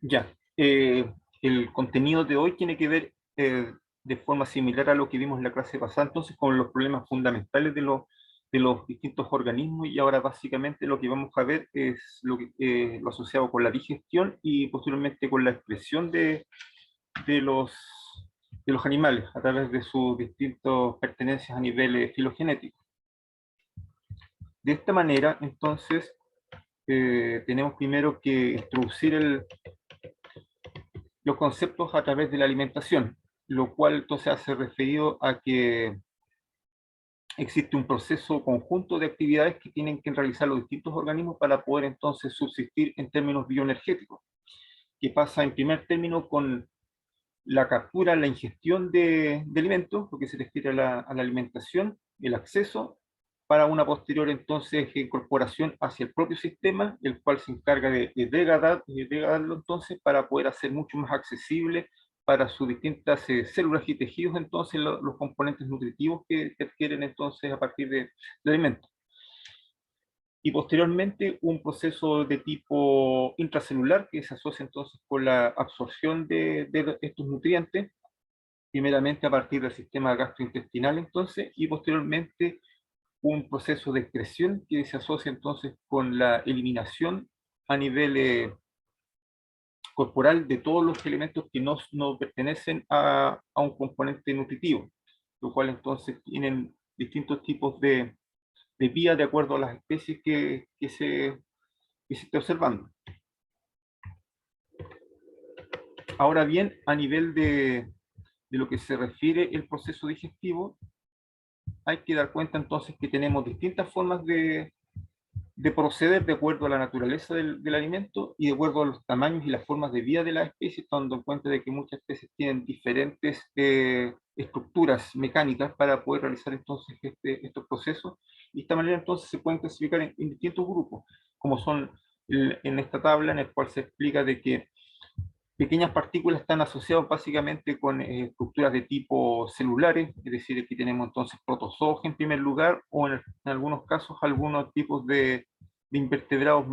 Ya, el contenido de hoy tiene que ver de forma similar a lo que vimos en la clase pasada, entonces con los problemas fundamentales de los distintos organismos, y ahora básicamente lo que vamos a ver es lo asociado con la digestión y posteriormente con la expresión de los, de los animales a través de sus distintas pertenencias a nivel filogenético. De esta manera, entonces, tenemos primero que introducir los conceptos a través de la alimentación, lo cual entonces hace referido a que existe un proceso conjunto de actividades que tienen que realizar los distintos organismos para poder entonces subsistir en términos bioenergéticos, que pasa en primer término con la captura, la ingestión de alimentos, lo que se refiere a a la alimentación, el acceso, para una posterior entonces incorporación hacia el propio sistema, el cual se encarga de degradarlo entonces para poder hacer mucho más accesible para sus distintas células y tejidos entonces los componentes nutritivos que adquieren entonces a partir del alimento. Y posteriormente un proceso de tipo intracelular que se asocia entonces con la absorción de estos nutrientes, primeramente a partir del sistema gastrointestinal entonces, y posteriormente un proceso de excreción que se asocia entonces con la eliminación a nivel corporal de todos los elementos que no pertenecen a un componente nutritivo, lo cual entonces tienen distintos tipos de vías de acuerdo a las especies que se esté observando. Ahora bien, a nivel de lo que se refiere el proceso digestivo, hay que dar cuenta entonces que tenemos distintas formas de proceder de acuerdo a la naturaleza del alimento y de acuerdo a los tamaños y las formas de vida de las especies, tomando en cuenta de que muchas especies tienen diferentes estructuras mecánicas para poder realizar entonces estos procesos. Y de esta manera entonces se pueden clasificar en distintos grupos, como son en esta tabla en el cual se explica de que pequeñas partículas están asociadas básicamente con estructuras de tipo celulares, es decir, aquí tenemos entonces protozoos en primer lugar, o en algunos casos algunos tipos de invertebrados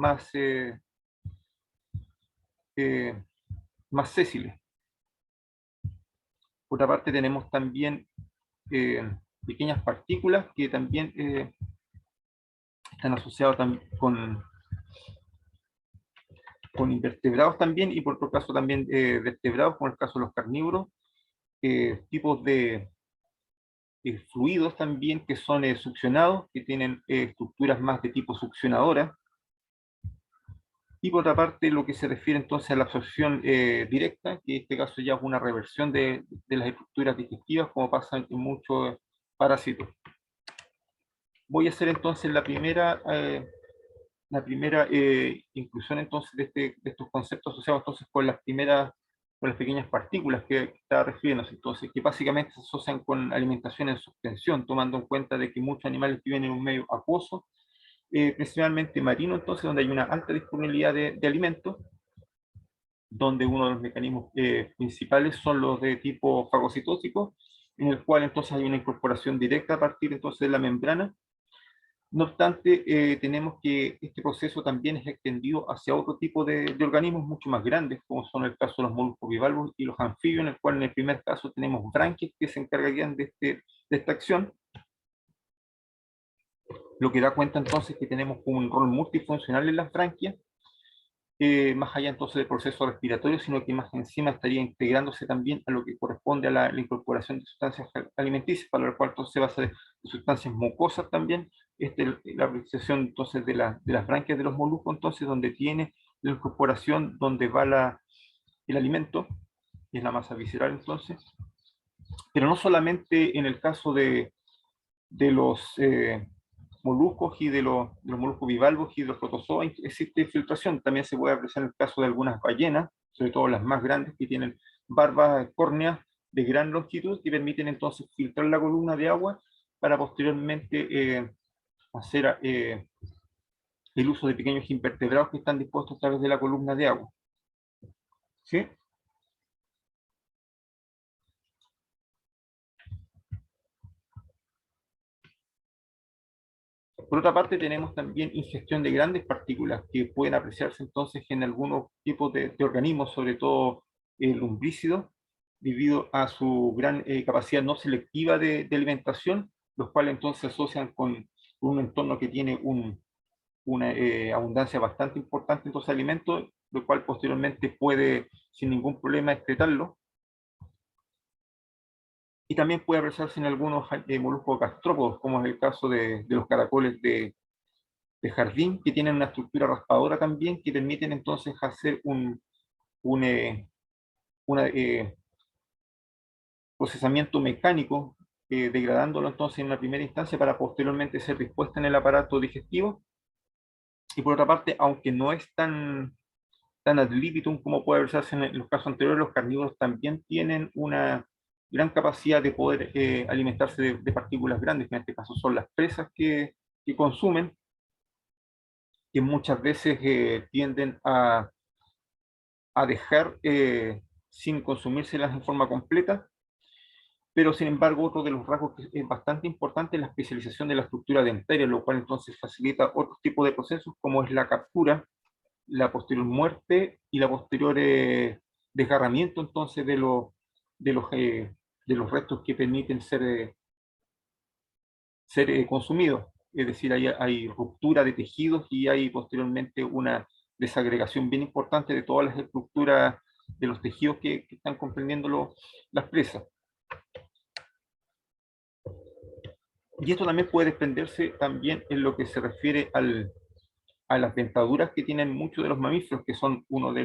eh, más sésiles. Por otra parte tenemos también eh, pequeñas partículas que también están asociadas con invertebrados también, y por otro caso también vertebrados, como el caso de los carnívoros, tipos de fluidos también que son succionados, que tienen estructuras más de tipo succionadora. Y por otra parte, lo que se refiere entonces a la absorción directa, que en este caso ya es una reversión de las estructuras digestivas, como pasa en muchos parásitos. Voy a hacer entonces la primera inclusión entonces de estos conceptos asociados entonces con las pequeñas partículas que está refiriéndose, entonces, que básicamente se asocian con alimentación en suspensión, tomando en cuenta de que muchos animales viven en un medio acuoso, principalmente marino, entonces, donde hay una alta disponibilidad de alimentos, donde uno de los mecanismos principales son los de tipo fagocitósico, en el cual entonces hay una incorporación directa a partir entonces de la membrana. No obstante, tenemos que este proceso también es extendido hacia otro tipo de organismos mucho más grandes, como son el caso de los moluscos bivalvos y los anfibios, en el cual en el primer caso tenemos branquias que se encargarían de esta acción, lo que da cuenta entonces que tenemos un rol multifuncional en las branquias, más allá entonces del proceso respiratorio, sino que más encima estaría integrándose también a lo que corresponde a la incorporación de sustancias alimenticias, para lo cual entonces se va a hacer de sustancias mucosas también, la apreciación entonces de las branquias de los moluscos, entonces donde tiene la incorporación, donde va el alimento, y es la masa visceral entonces, pero no solamente en el caso de los moluscos y de los moluscos bivalvos y de los protozoos existe filtración. También se puede apreciar en el caso de algunas ballenas, sobre todo las más grandes, que tienen barbas córneas de gran longitud y permiten entonces filtrar la columna de agua para posteriormente hacer el uso de pequeños invertebrados que están dispuestos a través de la columna de agua. ¿Sí? Por otra parte, tenemos también ingestión de grandes partículas que pueden apreciarse entonces en algunos tipos de organismos, sobre todo lumbrícidos, debido a su gran capacidad no selectiva de alimentación, los cuales entonces se asocian con un entorno que tiene una abundancia bastante importante en estos alimentos, lo cual posteriormente puede sin ningún problema excretarlo. Y también puede apreciarse en algunos moluscos gastrópodos, como es el caso de los caracoles de jardín, que tienen una estructura raspadora también, que permiten entonces hacer un procesamiento mecánico, degradándolo entonces en una primera instancia para posteriormente ser dispuesta en el aparato digestivo. Y por otra parte, aunque no es tan ad libitum como puede verse en los casos anteriores, los carnívoros también tienen una gran capacidad de poder alimentarse de partículas grandes, que en este caso son las presas que consumen, que muchas veces tienden a dejar sin consumírselas en forma completa, pero sin embargo otro de los rasgos que es bastante importante es la especialización de la estructura dentaria, lo cual entonces facilita otro tipo de procesos como es la captura, la posterior muerte y la posterior desgarramiento entonces de los, eh, de los restos que permiten ser consumidos. Es decir, hay ruptura de tejidos y hay posteriormente una desagregación bien importante de todas las estructuras de los tejidos que están comprendiendo las presas. Y esto también puede desprenderse también en lo que se refiere a las dentaduras que tienen muchos de los mamíferos, que son uno de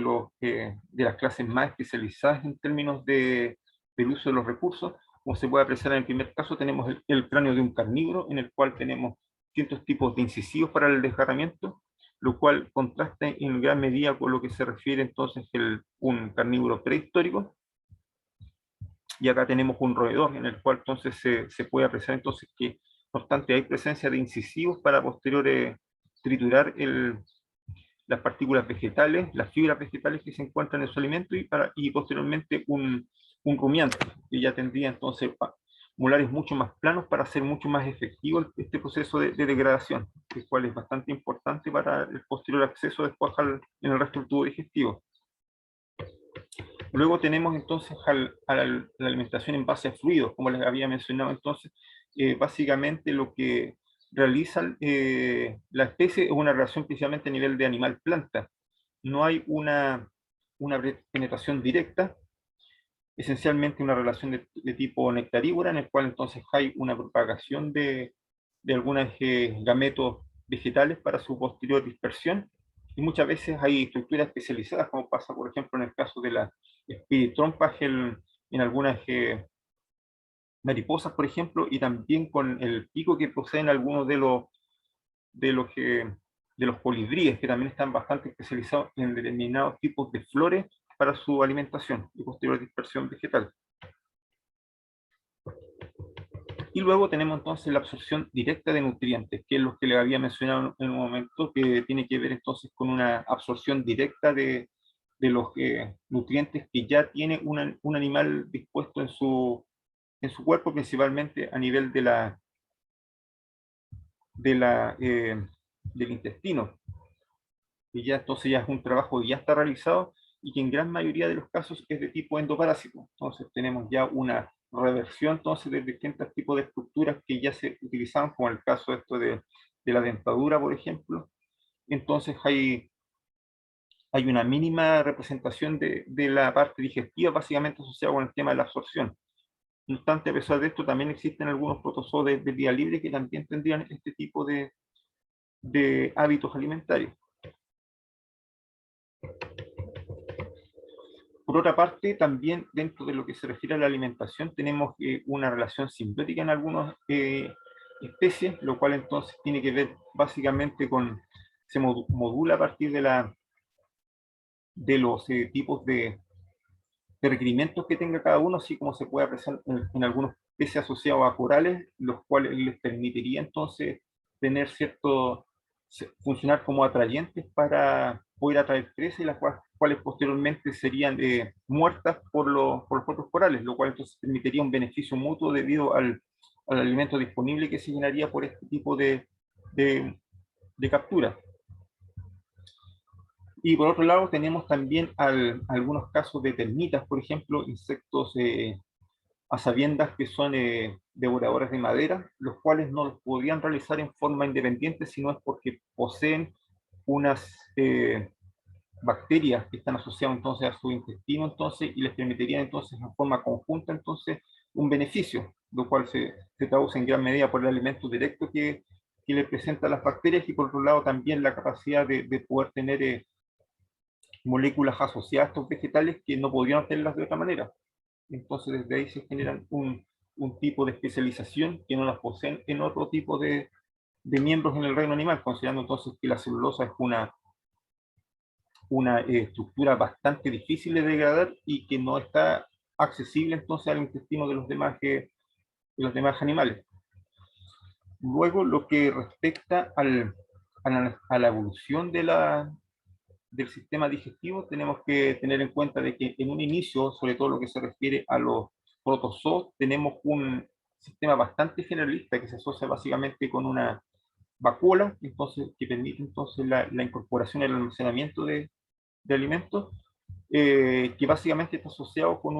las clases más especializadas en términos del uso de los recursos. Como se puede apreciar en el primer caso, tenemos el cráneo de un carnívoro, en el cual tenemos distintos tipos de incisivos para el desgarramiento, lo cual contrasta en gran medida con lo que se refiere entonces un carnívoro prehistórico. Y acá tenemos un roedor en el cual entonces se puede apreciar entonces que, no obstante, hay presencia de incisivos para posteriores triturar las partículas vegetales, las fibras vegetales que se encuentran en su alimento y posteriormente un rumiante, que ya tendría entonces molares mucho más planos para hacer mucho más efectivo este proceso de degradación, el cual es bastante importante para el posterior acceso después en el resto del tubo digestivo. Luego tenemos entonces a la alimentación en base a fluidos, como les había mencionado entonces, básicamente lo que realiza la especie es una relación principalmente a nivel de animal-planta. No hay una penetración directa, esencialmente una relación de tipo nectarívora, en el cual entonces hay una propagación de algunos gametos vegetales para su posterior dispersión, y muchas veces hay estructuras especializadas, como pasa por ejemplo en el caso de las espiritrompas en algunas mariposas, por ejemplo, y también con el pico que poseen algunos de los, eh, de los colibríes, que también están bastante especializados en determinados tipos de flores para su alimentación y posterior dispersión vegetal. Y luego tenemos entonces la absorción directa de nutrientes, que es lo que les había mencionado en un momento, que tiene que ver entonces con una absorción directa de los nutrientes que ya tiene un animal dispuesto en su cuerpo, principalmente a nivel de la, del intestino, que ya entonces ya es un trabajo que ya está realizado y que en gran mayoría de los casos es de tipo endoparásito. Entonces tenemos ya una reversión entonces de distintos tipos de estructuras que ya se utilizaban, como el caso esto de la dentadura, por ejemplo. Entonces hay una mínima representación de la parte digestiva, básicamente asociada con el tema de la absorción. No obstante, a pesar de esto, también existen algunos protozoos de vida libre que también tendrían este tipo de hábitos alimentarios. Por otra parte, también dentro de lo que se refiere a la alimentación, tenemos una relación simbiótica en algunas especies, lo cual entonces tiene que ver básicamente se modula a partir de los tipos de requerimientos que tenga cada uno, así como se puede apreciar en algunos especies asociados a corales, los cuales les permitiría entonces tener funcionar como atrayentes para poder atraer presas y las cuales posteriormente serían muertas por los propios corales, lo cual entonces permitiría un beneficio mutuo debido al alimento disponible que se generaría por este tipo de captura. Y por otro lado tenemos también algunos casos de termitas, por ejemplo, insectos a sabiendas que son devoradores de madera, los cuales no los podrían realizar en forma independiente, sino es porque poseen unas bacterias que están asociadas entonces a su intestino, entonces, y les permitiría entonces en forma conjunta entonces un beneficio, lo cual se traduce en gran medida por el alimento directo que le presentan las bacterias, y por otro lado también la capacidad de poder tener moléculas asociadas a estos vegetales que no podrían tenerlas de otra manera. Entonces desde ahí se generan un tipo de especialización que no las poseen en otro tipo de miembros en el reino animal, considerando entonces que la celulosa es una estructura bastante difícil de degradar y que no está accesible entonces al intestino de los demás animales. Luego, lo que respecta a la evolución del sistema digestivo, tenemos que tener en cuenta de que en un inicio, sobre todo lo que se refiere a los protozoos, tenemos un sistema bastante generalista que se asocia básicamente con una vacuola, entonces, que permite entonces la incorporación y el almacenamiento de alimentos, que básicamente está asociado con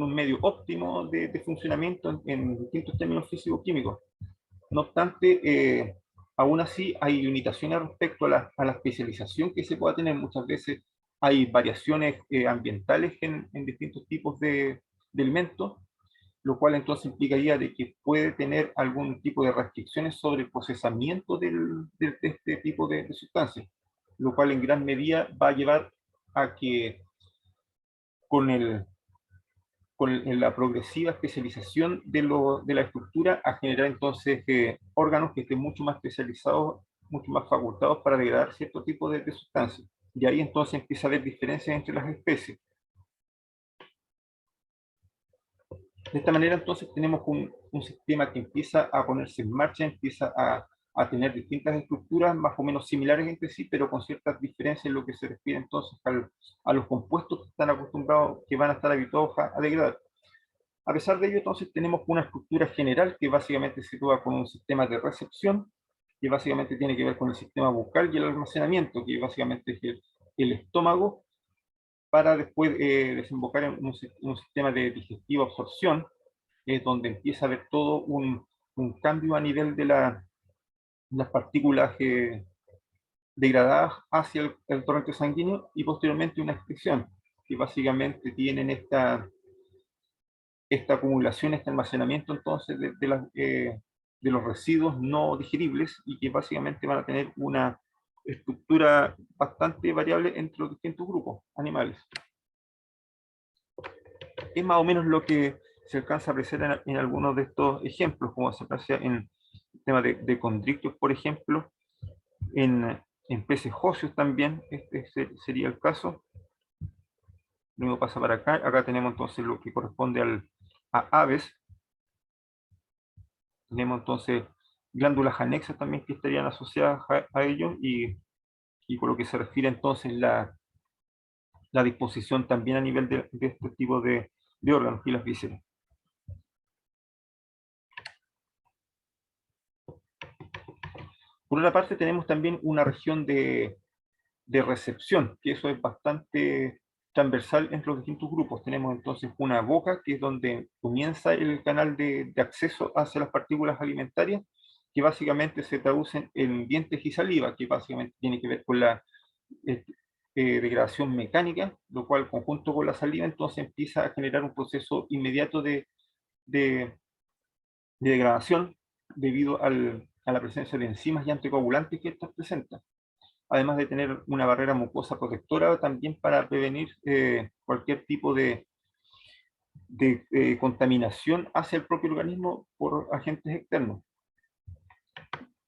un medio óptimo de funcionamiento en distintos términos físico-químicos. No obstante, aún así hay limitaciones respecto a la especialización que se pueda tener. Muchas veces hay variaciones ambientales en distintos tipos de alimentos, lo cual entonces implicaría de que puede tener algún tipo de restricciones sobre el procesamiento de este tipo de sustancias, lo cual en gran medida va a llevar a que con con la progresiva especialización de la estructura a generar entonces órganos que estén mucho más especializados, mucho más facultados para degradar cierto tipo de sustancias. Y ahí entonces empieza a haber diferencias entre las especies. De esta manera entonces tenemos un sistema que empieza a ponerse en marcha, empieza a tener distintas estructuras más o menos similares entre sí, pero con ciertas diferencias en lo que se refiere entonces a los compuestos que están acostumbrados, que van a estar habituados a degradar. A pesar de ello, entonces tenemos una estructura general que básicamente se sitúa con un sistema de recepción, que básicamente tiene que ver con el sistema bucal y el almacenamiento, que básicamente es el estómago, para después desembocar en un sistema de digestivo absorción, donde empieza a haber todo un cambio a nivel de las partículas degradadas hacia el torrente sanguíneo, y posteriormente una excreción, que básicamente tienen esta acumulación, este almacenamiento entonces de los residuos no digeribles, y que básicamente van a tener una estructura bastante variable entre los distintos grupos animales. Es más o menos lo que se alcanza a apreciar en algunos de estos ejemplos, como se aprecia en el tema de condrictios, por ejemplo, en peces óseos también, este sería el caso. Luego pasa para acá, acá tenemos entonces lo que corresponde a aves. Tenemos entonces glándulas anexas también que estarían asociadas a ellos, y por lo que se refiere entonces la disposición también a nivel de este tipo de órganos y las vísceras. Por otra parte tenemos también una región de recepción, que eso es bastante transversal entre los distintos grupos. Tenemos entonces una boca, que es donde comienza el canal de acceso hacia las partículas alimentarias, que básicamente se traducen en dientes y saliva, que básicamente tiene que ver con la eh, degradación mecánica, lo cual conjunto con la saliva entonces empieza a generar un proceso inmediato de, de degradación debido a la presencia de enzimas y anticoagulantes que estas presentan, además de tener una barrera mucosa protectora también para prevenir cualquier tipo de contaminación hacia el propio organismo por agentes externos,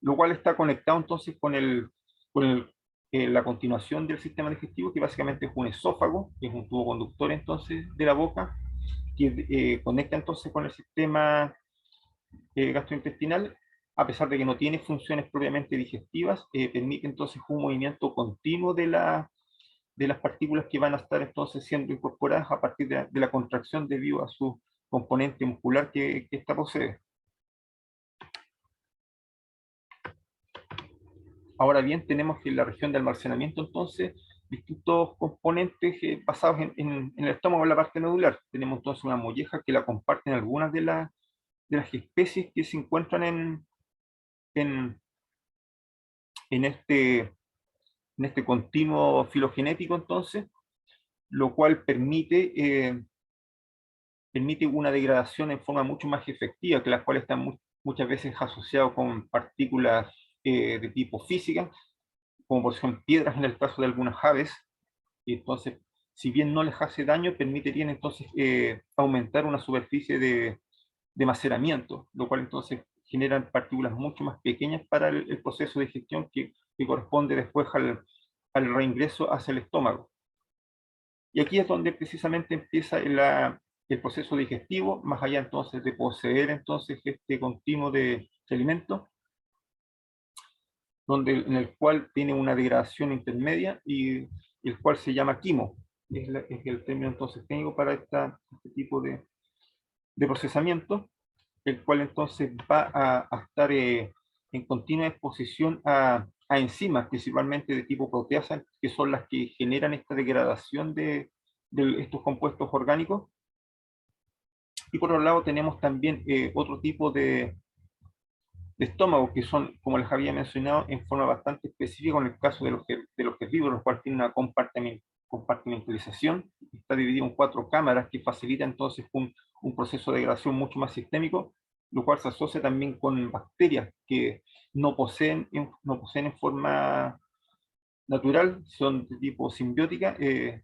lo cual está conectado entonces con la continuación del sistema digestivo, que básicamente es un esófago, que es un tubo conductor entonces de la boca, que conecta entonces con el sistema gastrointestinal. A pesar de que no tiene funciones propiamente digestivas, permite entonces un movimiento continuo de las partículas que van a estar entonces siendo incorporadas a partir de la contracción debido a su componente muscular que ésta posee. Ahora bien, tenemos que en la región de almacenamiento, entonces, distintos componentes basados en el estómago, en la parte nodular. Tenemos entonces una molleja que la comparten algunas de las especies que se encuentran en, en este, en este continuo filogenético, entonces, lo cual permite una degradación en forma mucho más efectiva, que las cuales están muchas veces asociadas con partículas de tipo física, como por ejemplo piedras en el caso de algunas aves. Y entonces, si bien no les hace daño, permitirían entonces aumentar una superficie de maceramiento, lo cual entonces generan partículas mucho más pequeñas para el proceso de digestión que corresponde después al reingreso hacia el estómago. Y aquí es donde precisamente empieza el proceso digestivo, más allá entonces de poseer entonces este continuo de alimentos, en el cual tiene una degradación intermedia y el cual se llama quimo. Es el término entonces técnico para este tipo de procesamiento, el cual entonces va a estar en continua exposición a enzimas, principalmente de tipo proteasa, que son las que generan esta degradación de estos compuestos orgánicos. Y por otro lado tenemos también otro tipo de estómago, que son, como les había mencionado, en forma bastante específica en el caso de los herbívoros, los cuales tienen una compartimentalización, está dividido en 4 cámaras que facilita entonces un proceso de degradación mucho más sistémico, lo cual se asocia también con bacterias que no poseen en forma natural, son de tipo simbiótica, que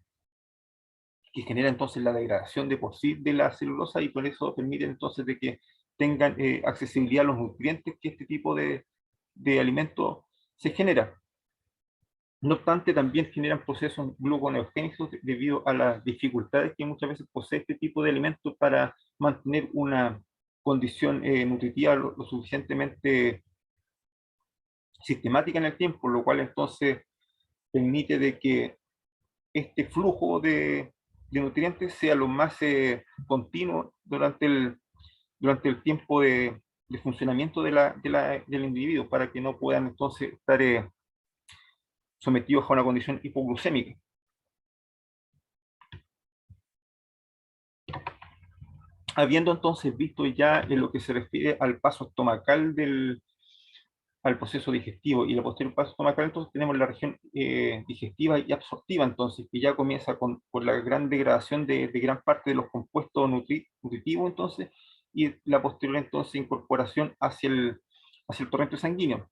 genera entonces la degradación de por sí de la celulosa y por eso permite entonces de que tengan accesibilidad a los nutrientes que este tipo de alimento se genera. No obstante, también generan procesos gluconeogénicos debido a las dificultades que muchas veces posee este tipo de alimentos para mantener una condición nutritiva lo suficientemente sistemática en el tiempo, lo cual entonces permite de que este flujo de nutrientes sea lo más continuo durante el tiempo de funcionamiento del individuo, para que no puedan entonces estar sometidos a una condición hipoglucémica. Habiendo entonces visto ya en lo que se refiere al paso estomacal al proceso digestivo y el posterior paso estomacal, entonces tenemos la región digestiva y absortiva, entonces, que ya comienza con la gran degradación de gran parte de los compuestos nutritivos, entonces, y la posterior entonces incorporación hacia el torrente sanguíneo.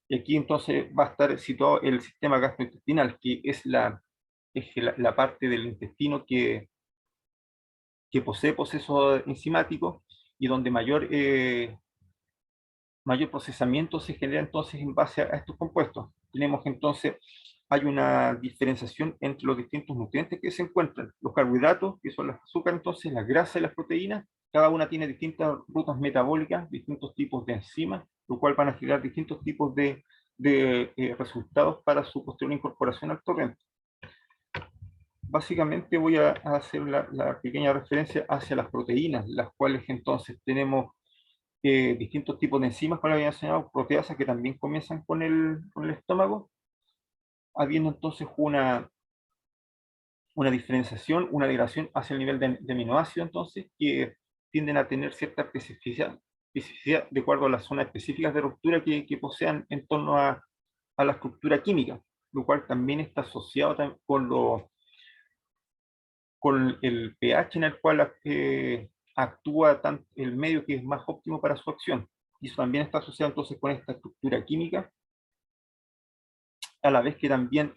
Y aquí entonces va a estar situado el sistema gastrointestinal, que es la parte del intestino que posee procesos enzimáticos y donde mayor procesamiento se genera entonces en base a estos compuestos. Tenemos entonces, hay una diferenciación entre los distintos nutrientes que se encuentran. Los carbohidratos, que son los azúcares, entonces las grasas y las proteínas, cada una tiene distintas rutas metabólicas, distintos tipos de enzimas, lo cual van a generar distintos tipos de resultados para su posterior incorporación al torrente. Básicamente voy a hacer la pequeña referencia hacia las proteínas, las cuales entonces tenemos distintos tipos de enzimas, como había mencionado, proteasas que también comienzan con el estómago, habiendo entonces una diferenciación, una degradación hacia el nivel de aminoácidos, entonces, que tienden a tener cierta especificidad de acuerdo a las zonas específicas de ruptura que posean en torno a la estructura química, lo cual también está asociado con el pH en el cual actúa el medio que es más óptimo para su acción. Y eso también está asociado entonces con esta estructura química, a la vez que también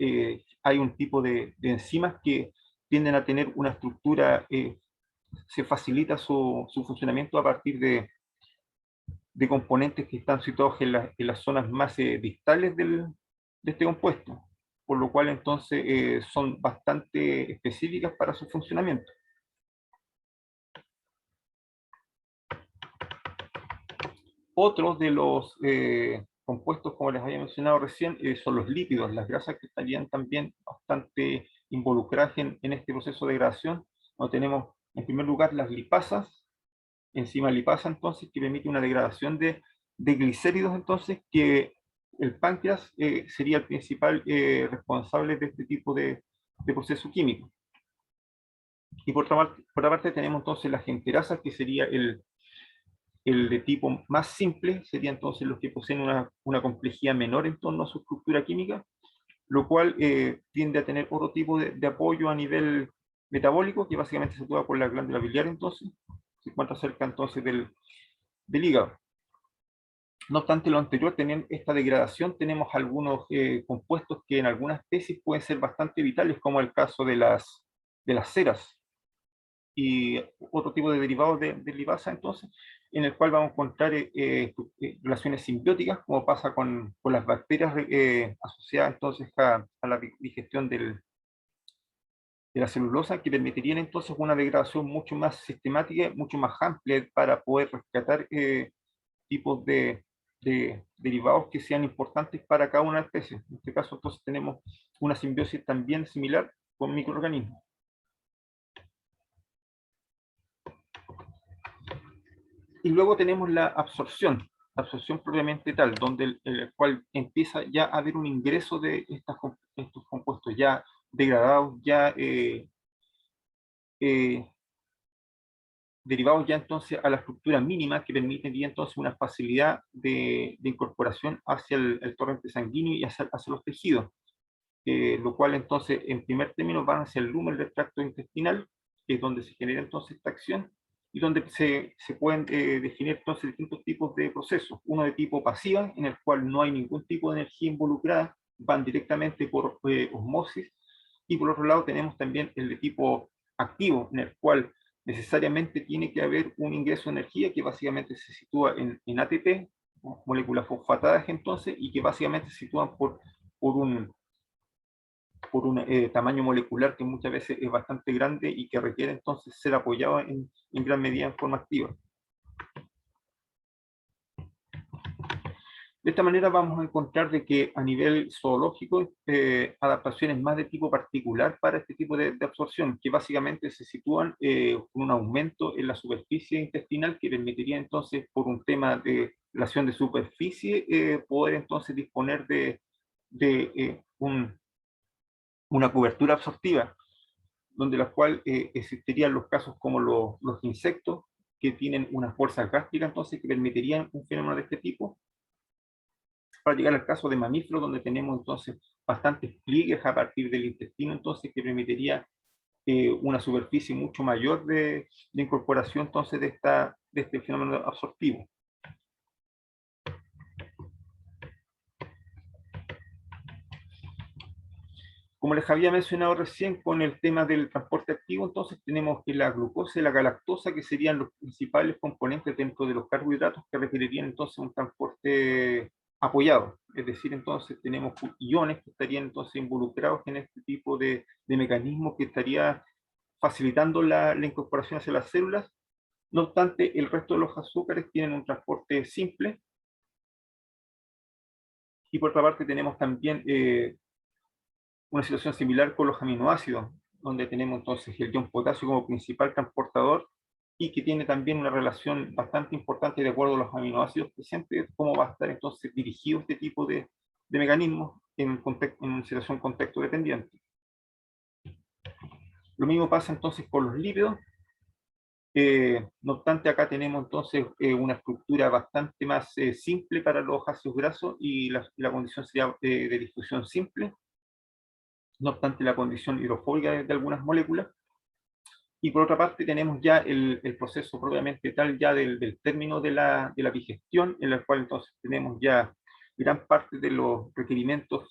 hay un tipo de enzimas que tienden a tener una estructura, se facilita su funcionamiento a partir de componentes que están situados en las zonas más distales de este compuesto, por lo cual entonces son bastante específicas para su funcionamiento. Otros de los compuestos, como les había mencionado recién, son los lípidos, las grasas que estarían también bastante involucradas en este proceso de degradación. No tenemos, en primer lugar, las lipasas, enzima lipasa, entonces, que permite una degradación de glicéridos, entonces, que el páncreas sería el principal responsable de este tipo de proceso químico. Y por otra parte tenemos entonces las enterasas, que sería el de tipo más simple, sería entonces los que poseen una complejidad menor en torno a su estructura química, lo cual tiende a tener otro tipo de apoyo a nivel metabólico, que básicamente se actúa por la glándula biliar, entonces se encuentra cerca entonces del hígado. No obstante lo anterior, teniendo esta degradación, tenemos algunos compuestos que en algunas especies pueden ser bastante vitales, como el caso de las ceras y otro tipo de derivados de lipasa, entonces, en el cual vamos a encontrar relaciones simbióticas, como pasa con las bacterias asociadas entonces a la digestión de la celulosa, que permitirían entonces una degradación mucho más sistemática, mucho más amplia para poder rescatar tipos de derivados que sean importantes para cada una especie. En este caso, entonces, tenemos una simbiosis también similar con microorganismos. Y luego tenemos la absorción propiamente tal, donde el cual empieza ya a haber un ingreso de estos compuestos ya degradados, ya eh, derivados ya entonces a la estructura mínima, que permitiría entonces una facilidad de incorporación hacia el torrente sanguíneo y hacia los tejidos, lo cual entonces en primer término van hacia el lumen del tracto intestinal, que es donde se genera entonces esta acción, y donde se pueden definir entonces distintos tipos de procesos. Uno de tipo pasiva, en el cual no hay ningún tipo de energía involucrada, van directamente por osmosis, y por otro lado tenemos también el de tipo activo, en el cual necesariamente tiene que haber un ingreso de energía que básicamente se sitúa en ATP, moléculas fosfatadas entonces, y que básicamente se sitúan por un tamaño molecular que muchas veces es bastante grande y que requiere entonces ser apoyado en gran medida en forma activa. De esta manera vamos a encontrar de que a nivel zoológico, adaptaciones más de tipo particular para este tipo de absorción, que básicamente se sitúan con un aumento en la superficie intestinal, que permitiría entonces, por un tema de relación de superficie, poder entonces disponer de una cobertura absortiva, donde la cual existirían los casos como los insectos, que tienen una fuerza gástrica, entonces, que permitirían un fenómeno de este tipo, para llegar al caso de mamíferos, donde tenemos entonces bastantes pliegues a partir del intestino, entonces, que permitiría una superficie mucho mayor de incorporación, entonces, de este fenómeno absortivo. Como les había mencionado recién con el tema del transporte activo, entonces tenemos que la glucosa y la galactosa, que serían los principales componentes dentro de los carbohidratos, que requerirían entonces un transporte apoyado. Es decir, entonces tenemos iones que estarían entonces involucrados en este tipo de mecanismos que estaría facilitando la incorporación hacia las células. No obstante, el resto de los azúcares tienen un transporte simple. Y por otra parte tenemos también una situación similar con los aminoácidos, donde tenemos entonces el ion potasio como principal transportador, y que tiene también una relación bastante importante de acuerdo a los aminoácidos presentes, cómo va a estar entonces dirigido este tipo de mecanismos en una situación contexto dependiente. Lo mismo pasa entonces con los lípidos. No obstante, acá tenemos entonces una estructura bastante más simple para los ácidos grasos, y la condición sería de difusión simple, no obstante la condición hidrofóbica de algunas moléculas. Y por otra parte tenemos ya el proceso propiamente tal ya del término de la digestión, en el cual entonces tenemos ya gran parte de los requerimientos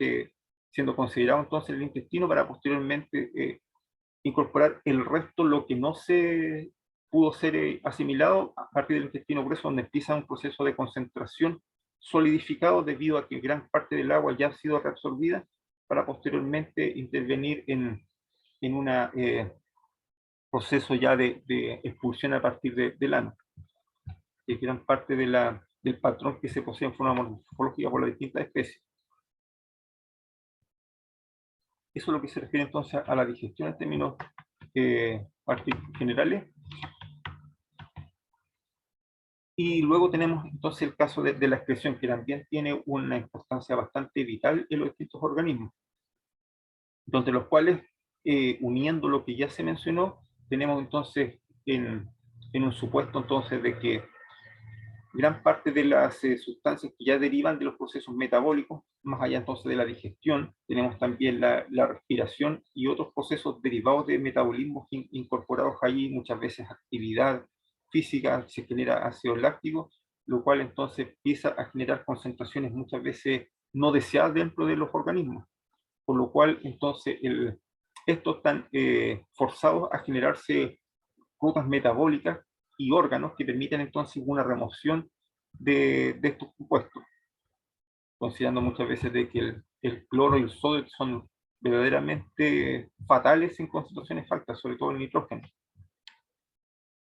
siendo considerados entonces en el intestino, para posteriormente incorporar el resto, lo que no se pudo ser asimilado a partir del intestino grueso, donde empieza un proceso de concentración solidificado debido a que gran parte del agua ya ha sido reabsorbida, para posteriormente intervenir en una proceso ya de expulsión a partir del ano, que gran parte del patrón que se posee en forma morfológica por las distintas especies. Eso es lo que se refiere entonces a la digestión en términos generales. Y luego tenemos entonces el caso de la excreción, que también tiene una importancia bastante vital en los distintos organismos, donde los cuales, uniendo lo que ya se mencionó, tenemos entonces en un supuesto entonces de que gran parte de las sustancias que ya derivan de los procesos metabólicos, más allá entonces de la digestión, tenemos también la respiración y otros procesos derivados de metabolismos incorporados allí, muchas veces actividad física, se genera ácido láctico, lo cual entonces empieza a generar concentraciones muchas veces no deseadas dentro de los organismos, por lo cual entonces estos están forzados a generarse rutas metabólicas y órganos que permiten entonces una remoción de estos compuestos, considerando muchas veces de que el cloro y el sodio son verdaderamente fatales en concentraciones altas, sobre todo el nitrógeno.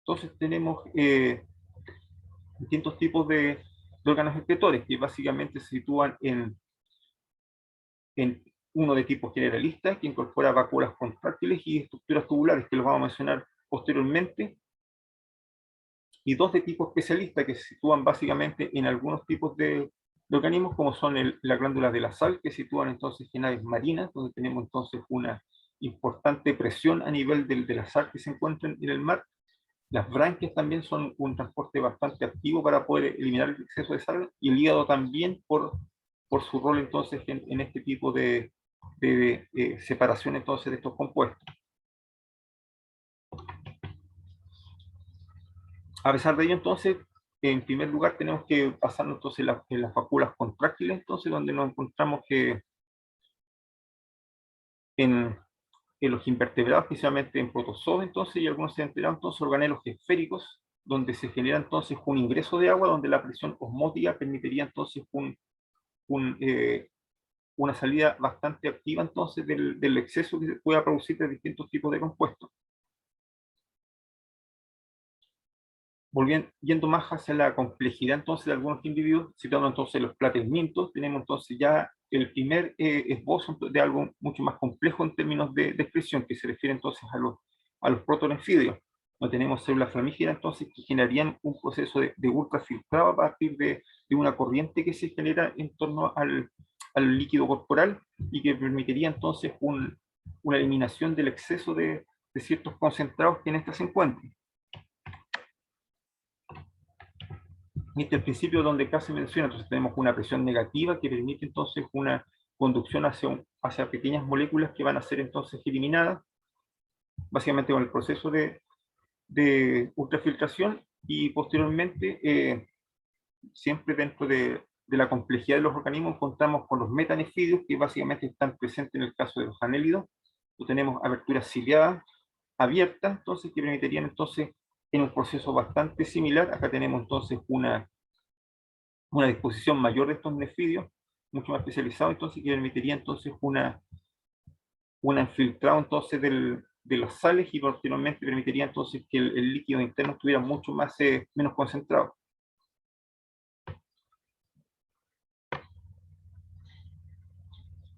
Entonces tenemos distintos tipos de órganos excretores que básicamente se sitúan en uno de tipo generalista, que incorpora vacuolas contráctiles y estructuras tubulares, que los vamos a mencionar posteriormente, y dos de tipo especialista, que se sitúan básicamente en algunos tipos de organismos, como son las glándulas de la sal, que se sitúan entonces en aves marinas, donde tenemos entonces una importante presión a nivel de la sal que se encuentra en el mar. Las branquias también son un transporte bastante activo para poder eliminar el exceso de sal, y el hígado también por su rol entonces en este tipo de separación entonces de estos compuestos. A pesar de ello, entonces, en primer lugar tenemos que pasarnos entonces en las vacuolas contráctiles, entonces, donde nos encontramos que en, en los invertebrados, especialmente en protozoos, entonces, y algunos sedentarios, entonces, organelos esféricos, donde se genera entonces un ingreso de agua, donde la presión osmótica permitiría entonces un, eh, una salida bastante activa entonces del exceso que se pueda producir de distintos tipos de compuestos. Volviendo, yendo más hacia la complejidad entonces de algunos individuos, citando entonces los platesmintos, tenemos entonces ya el primer esbozo de algo mucho más complejo en términos de expresión, que se refiere entonces a los protonefidios. No tenemos células flamígeras entonces que generarían un proceso de ultrafiltrado a partir de una corriente que se genera en torno al líquido corporal, y que permitiría entonces una eliminación del exceso de ciertos concentrados que en esta se encuentran. Este es el principio donde acá se menciona, entonces tenemos una presión negativa que permite entonces una conducción hacia pequeñas moléculas que van a ser entonces eliminadas, básicamente con el proceso de ultrafiltración, y posteriormente, siempre dentro de la complejidad de los organismos, contamos con los metanefidios, que básicamente están presentes en el caso de los anélidos. Tenemos aberturas ciliadas abiertas, entonces, que permitirían entonces, en un proceso bastante similar, acá tenemos entonces una disposición mayor de estos nefidios, mucho más especializado, entonces, que permitiría entonces una infiltrado entonces de las sales, y posteriormente permitiría entonces que el líquido interno estuviera mucho más, menos concentrado.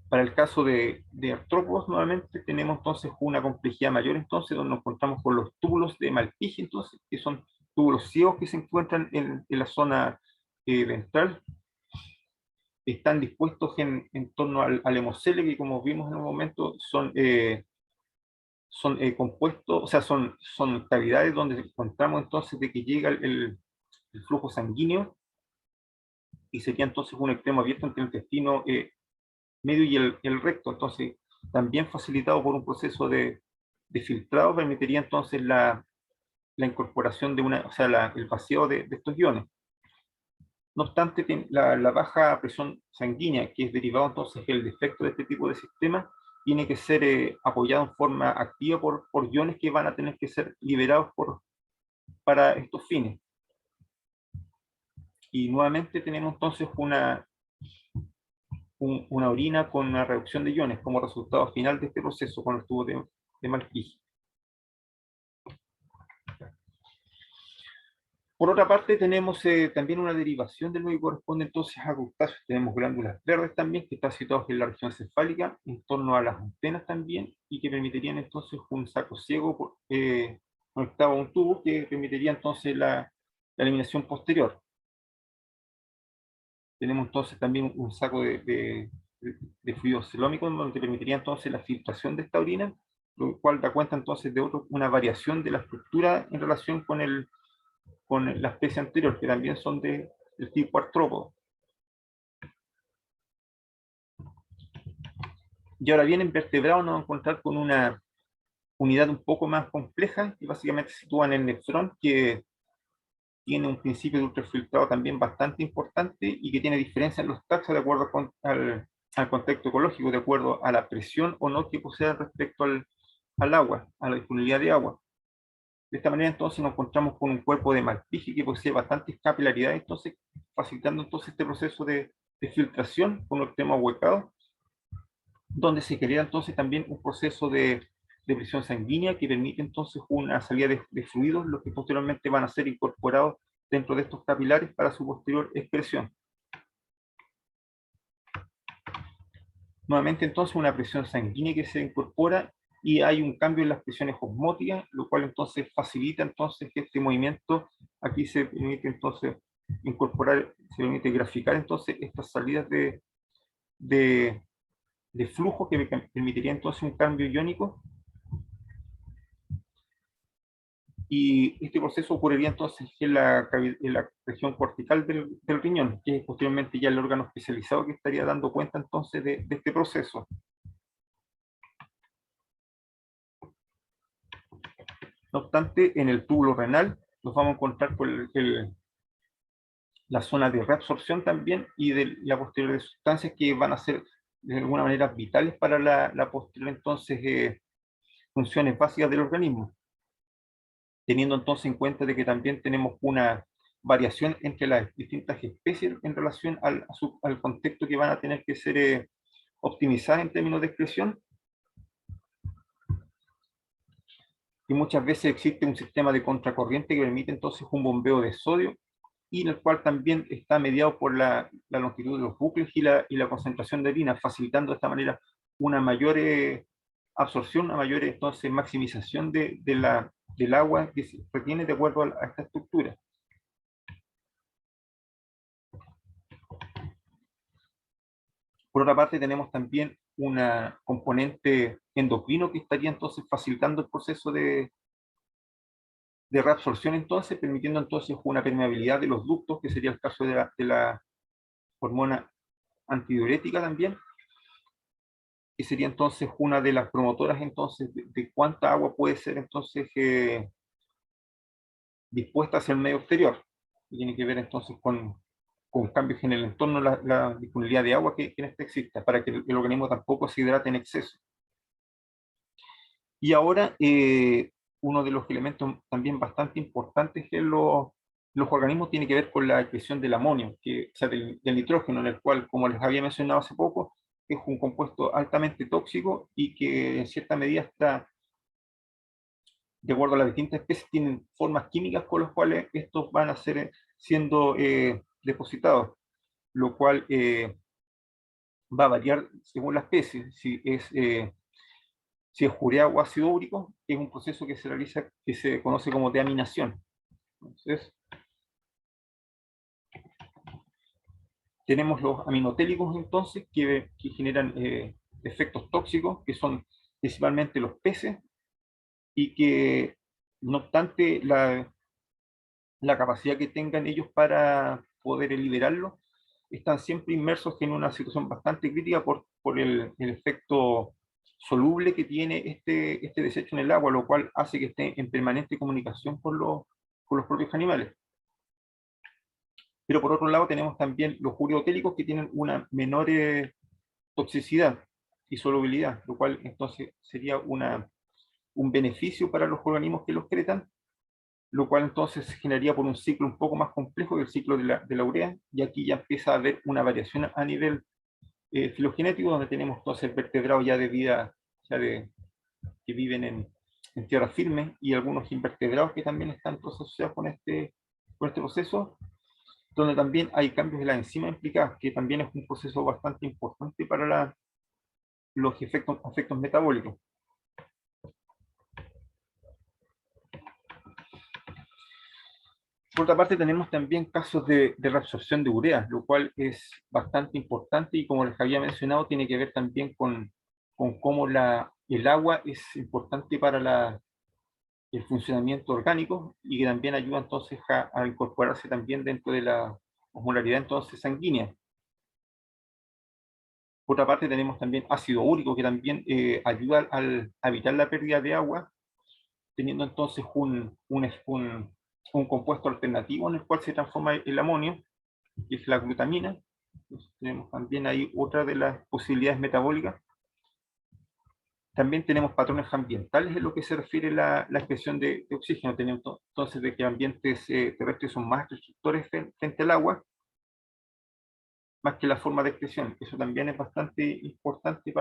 Para el caso de artrópodos, nuevamente, tenemos entonces una complejidad mayor, entonces, donde nos encontramos con los túbulos de Malpighi, entonces, que son túbulos ciegos que se encuentran en la zona ventral. Están dispuestos en torno al hemocele, que como vimos en un momento son compuestos, o sea, son cavidades donde encontramos entonces de que llega el flujo sanguíneo, y sería entonces un extremo abierto entre el intestino medio y el recto. Entonces, también facilitado por un proceso de filtrado, permitiría entonces la incorporación o sea, el vacío de estos iones. No obstante, la baja presión sanguínea, que es derivado entonces del defecto de este tipo de sistema, tiene que ser apoyado en forma activa por iones que van a tener que ser liberados para estos fines. Y nuevamente tenemos entonces una orina con una reducción de iones como resultado final de este proceso con el tubo de Malpighi. Por otra parte, tenemos también una derivación de lo que corresponde entonces a crustáceos. Tenemos glándulas verdes también, que están situadas en la región cefálica, en torno a las antenas también, y que permitirían entonces un saco ciego conectado a un tubo, que permitiría entonces la la eliminación posterior. Tenemos entonces también un saco de fluido celómico, donde permitiría entonces la filtración de esta orina, lo cual da cuenta entonces de una variación de la estructura en relación con la especie anterior, que también son del tipo artrópodo. Y ahora bien, en vertebrados nos vamos a encontrar con una unidad un poco más compleja, que básicamente se sitúa en el nefrón, que tiene un principio de ultrafiltrado también bastante importante y que tiene diferencias en los taxas de acuerdo al contexto ecológico, de acuerdo a la presión o no que posea respecto al agua, a la disponibilidad de agua. De esta manera entonces nos encontramos con un cuerpo de malpighi que posee bastantes capilaridades, entonces facilitando entonces este proceso de filtración con los extremos ahuecados, donde se crea entonces también un proceso de presión sanguínea que permite entonces una salida de fluidos, los que posteriormente van a ser incorporados dentro de estos capilares para su posterior excreción. Nuevamente entonces una presión sanguínea que se incorpora y hay un cambio en las presiones osmóticas, lo cual entonces facilita entonces este movimiento. Aquí se permite entonces incorporar, se permite graficar entonces estas salidas de, de flujo que permitiría entonces un cambio iónico, y este proceso ocurriría entonces en la región cortical del riñón, que es posteriormente ya el órgano especializado que estaría dando cuenta entonces de este proceso. No obstante, en el túbulo renal nos vamos a encontrar con la zona de reabsorción también y de la posterior de sustancias que van a ser de alguna manera vitales para la posterior entonces funciones básicas del organismo, teniendo entonces en cuenta de que también tenemos una variación entre las distintas especies en relación al contexto que van a tener que ser optimizadas en términos de excreción, y muchas veces existe un sistema de contracorriente que permite entonces un bombeo de sodio, y en el cual también está mediado por la longitud de los bucles y la concentración de orina, facilitando de esta manera una mayor absorción, una mayor entonces maximización del agua que se retiene de acuerdo a esta estructura. Por otra parte, tenemos también una componente endocrino que estaría entonces facilitando el proceso de reabsorción, entonces, permitiendo entonces una permeabilidad de los ductos, que sería el caso de la hormona antidiurética también, que sería entonces una de las promotoras entonces de cuánta agua puede ser entonces dispuesta hacia el medio exterior. Y tiene que ver entonces con cambios en el entorno, la disponibilidad de agua que en este exista, para que el organismo tampoco se hidrate en exceso. Y ahora, uno de los elementos también bastante importantes en los organismos tiene que ver con la excreción del amonio, o sea, del nitrógeno, en el cual, como les había mencionado hace poco, es un compuesto altamente tóxico y que en cierta medida está, de acuerdo a las distintas especies, tienen formas químicas con las cuales estos van a ser siendo depositados, lo cual va a variar según la especie. Si es urea o ácido úrico, es un proceso que se realiza, que se conoce como deaminación. Entonces, tenemos los aminotélicos entonces que generan efectos tóxicos, que son principalmente los peces, y que no obstante la capacidad que tengan ellos para poder liberarlo, están siempre inmersos en una situación bastante crítica por el efecto soluble que tiene este desecho en el agua, lo cual hace que esté en permanente comunicación con los propios animales. Pero por otro lado tenemos también los ureotélicos que tienen una menor toxicidad y solubilidad, lo cual entonces sería un beneficio para los organismos que los excretan, lo cual entonces se generaría por un ciclo un poco más complejo que el ciclo de la urea, y aquí ya empieza a haber una variación a nivel filogenético, donde tenemos entonces vertebrados ya de vida, que viven en tierra firme, y algunos invertebrados que también están entonces asociados con este proceso, donde también hay cambios de las enzimas implicadas, que también es un proceso bastante importante para los efectos metabólicos. Por otra parte, tenemos también casos de reabsorción de urea, lo cual es bastante importante y como les había mencionado, tiene que ver también con cómo el agua es importante para el funcionamiento orgánico y que también ayuda entonces a incorporarse también dentro de la osmolaridad entonces sanguínea. Por otra parte, tenemos también ácido úrico que también ayuda a evitar la pérdida de agua, teniendo entonces un compuesto alternativo en el cual se transforma el amonio, que es la glutamina. Entonces, tenemos también ahí otra de las posibilidades metabólicas. También tenemos patrones ambientales en lo que se refiere a la expresión de oxígeno. Tenemos entonces de que ambientes terrestres son más restrictores frente al agua, más que la forma de expresión. Eso también es bastante importante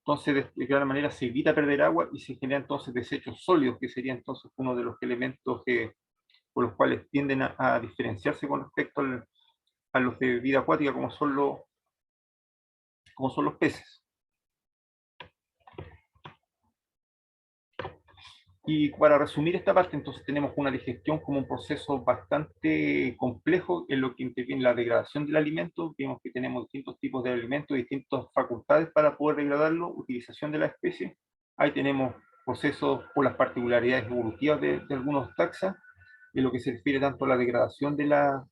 entonces de alguna manera se evita perder agua y se generan entonces desechos sólidos, que sería entonces uno de los elementos por los cuales tienden a diferenciarse con respecto a los de vida acuática, como son los peces. Y para resumir esta parte, entonces tenemos una digestión como un proceso bastante complejo en lo que interviene la degradación del alimento. Vemos que tenemos distintos tipos de alimentos, distintas facultades para poder degradarlo, utilización de la especie. Ahí tenemos procesos por las particularidades evolutivas de algunos taxa, en lo que se refiere tanto a la degradación de la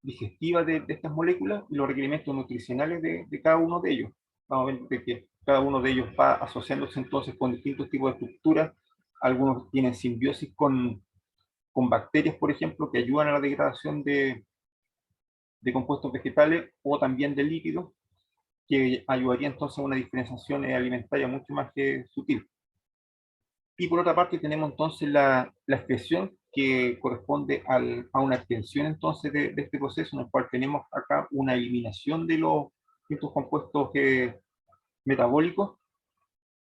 digestiva de estas moléculas y los requerimientos nutricionales de cada uno de ellos. Vamos a ver de que cada uno de ellos va asociándose entonces con distintos tipos de estructuras. Algunos tienen simbiosis con bacterias, por ejemplo, que ayudan a la degradación de compuestos vegetales o también de líquidos, que ayudaría entonces a una diferenciación alimentaria mucho más sutil. Y por otra parte tenemos entonces la expresión que corresponde a una extensión entonces de este proceso, en el cual tenemos acá una eliminación de estos compuestos metabólicos,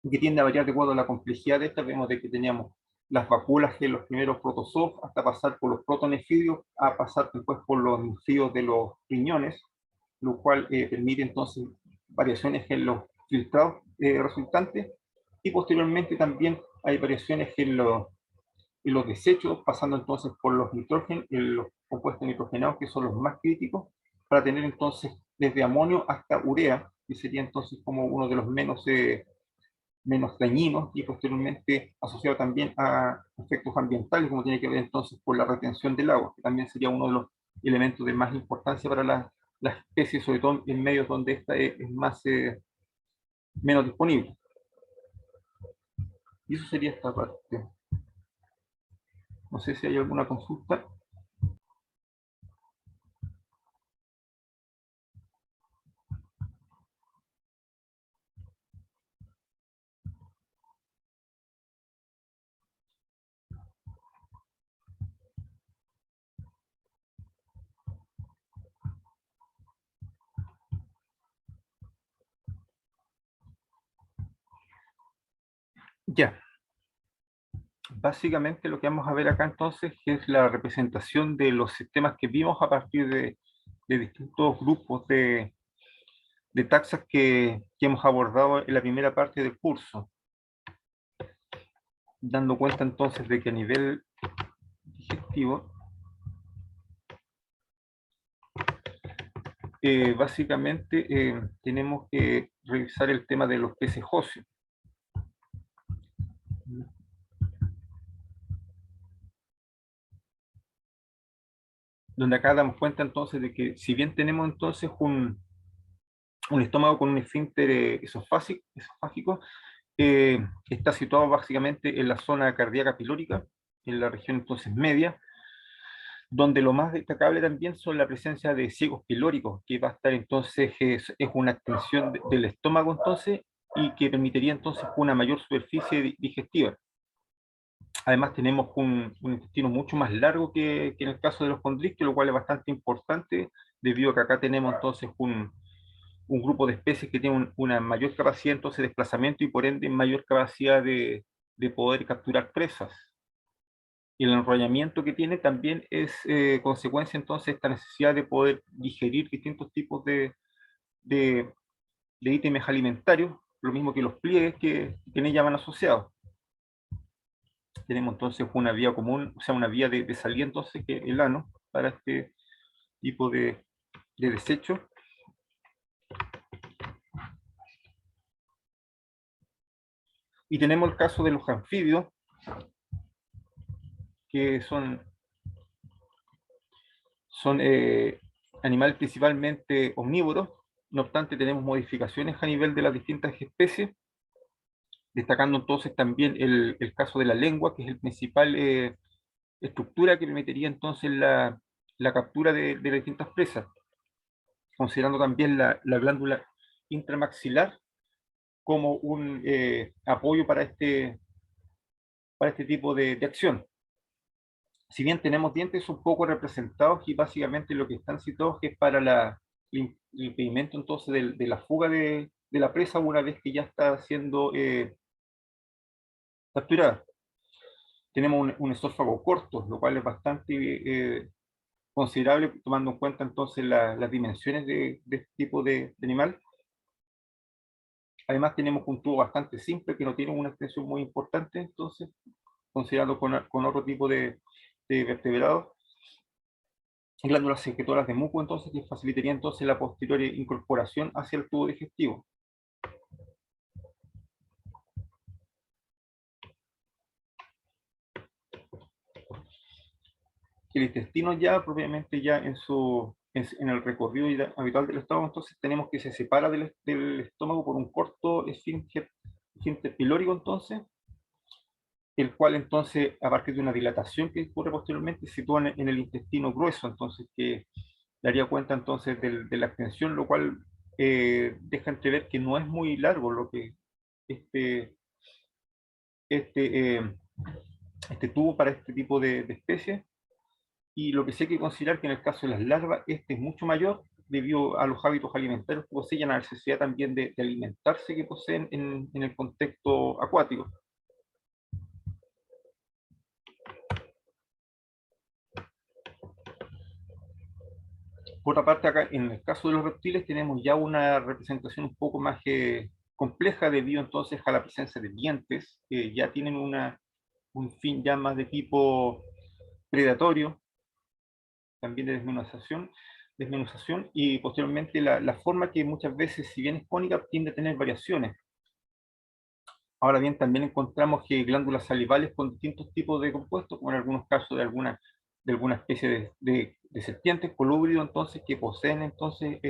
que tiende a variar de acuerdo a la complejidad de esta. Vemos de que teníamos las vacuolas de los primeros protozoos, hasta pasar por los protonefidios, a pasar después por los nefidios de los riñones, lo cual permite entonces variaciones en los filtrados resultantes, y posteriormente también hay variaciones en los desechos, pasando entonces por los nitrógenos, los compuestos nitrogenados, que son los más críticos, para tener entonces desde amonio hasta urea, que sería entonces como uno de los menos dañinos y posteriormente asociado también a efectos ambientales, como tiene que ver entonces con la retención del agua, que también sería uno de los elementos de más importancia para la especie, sobre todo en medios donde esta es más, menos disponible. Y eso sería esta parte. No sé si hay alguna consulta. Ya, básicamente lo que vamos a ver acá entonces es la representación de los sistemas que vimos a partir de distintos grupos de taxas que hemos abordado en la primera parte del curso, dando cuenta entonces de que a nivel digestivo, básicamente tenemos que revisar el tema de los peces óseos, donde acá damos cuenta entonces de que si bien tenemos entonces un estómago con un esfínter esofágico, está situado básicamente en la zona cardíaca pilórica, en la región entonces media, donde lo más destacable también son la presencia de ciegos pilóricos, que va a estar entonces, es una extensión del estómago entonces, y que permitiría entonces una mayor superficie digestiva. Además tenemos un intestino mucho más largo que en el caso de los condrisques, lo cual es bastante importante, debido a que acá tenemos entonces un grupo de especies que tienen una mayor capacidad entonces de desplazamiento y por ende mayor capacidad de poder capturar presas. Y el enrollamiento que tiene también es consecuencia entonces de esta necesidad de poder digerir distintos tipos de, de ítems alimentarios, lo mismo que los pliegues que en ella van asociados. Tenemos entonces una vía común, o sea, una vía de salida entonces, que es el ano, para este tipo de desecho. Y tenemos el caso de los anfibios, que son animales principalmente omnívoros. No obstante, tenemos modificaciones a nivel de las distintas especies, destacando entonces también el caso de la lengua, que es el principal estructura que permitiría entonces la captura de las distintas presas, considerando también la glándula intramaxilar como un apoyo para este tipo de acción. Si bien tenemos dientes un poco representados y básicamente lo que están situados es para el impedimento entonces de la fuga de la presa una vez que ya está siendo capturada. Tenemos un esófago corto, lo cual es bastante considerable tomando en cuenta entonces las dimensiones de este tipo de animal. Además tenemos un tubo bastante simple que no tiene una extensión muy importante, entonces, considerando con otro tipo de vertebrados. Glándulas secretoras de muco, entonces, que facilitaría entonces la posterior incorporación hacia el tubo digestivo. El intestino ya, propiamente ya en el recorrido habitual del estómago, entonces tenemos que se separa del estómago por un corto esfínter pilórico, entonces, el cual entonces, a partir de una dilatación que ocurre posteriormente, se sitúa en el intestino grueso, entonces, que daría cuenta entonces de la extensión, lo cual deja entrever que no es muy largo lo que este, este, eh, este tubo para este tipo de especies. Y lo que sí hay que considerar que en el caso de las larvas, este es mucho mayor debido a los hábitos alimentarios que poseen, a la necesidad también de alimentarse que poseen en el contexto acuático. Por otra parte, acá en el caso de los reptiles tenemos ya una representación un poco más compleja debido entonces a la presencia de dientes que ya tienen un fin ya más de tipo predatorio, también de desmenuzación y posteriormente la forma que muchas veces, si bien es cónica, tiende a tener variaciones. Ahora bien, también encontramos que glándulas salivales con distintos tipos de compuestos, como en algunos casos de alguna especie de serpientes colúbridos, entonces, que poseen entonces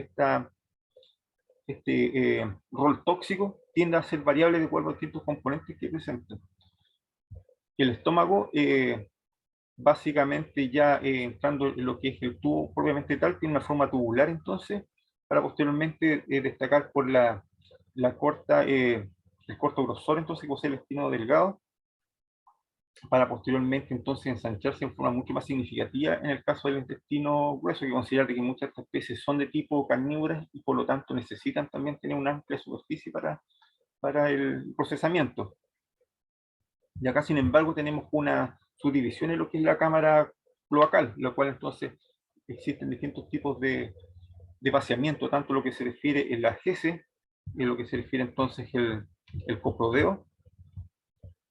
rol tóxico, tiende a ser variable de acuerdo a distintos componentes que presentan. El estómago, básicamente ya entrando en lo que es el tubo propiamente tal, tiene una forma tubular entonces, para posteriormente destacar por el corto grosor entonces que posee el intestino delgado, para posteriormente entonces ensancharse en forma mucho más significativa en el caso del intestino grueso, que considera que muchas de estas especies son de tipo carnívoras y por lo tanto necesitan también tener una amplia superficie para el procesamiento. Y acá, sin embargo, tenemos una subdivisión en lo que es la cámara cloacal, lo cual entonces existen distintos tipos de vaciamiento, tanto lo que se refiere en la GESE, en lo que se refiere entonces el coprodeo,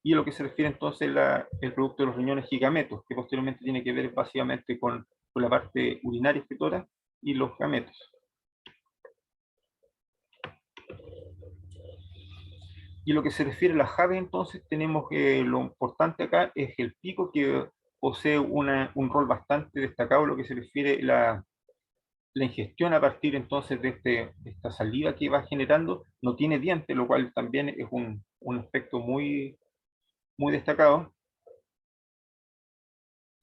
y en lo que se refiere entonces el producto de los riñones gigametos, que posteriormente tiene que ver básicamente con la parte urinaria excretora y los gametos. Y lo que se refiere a las aves, entonces, tenemos que lo importante acá es el pico, que posee un rol bastante destacado en lo que se refiere la ingestión a partir entonces de esta saliva que va generando. No tiene dientes, lo cual también es un aspecto muy, muy destacado.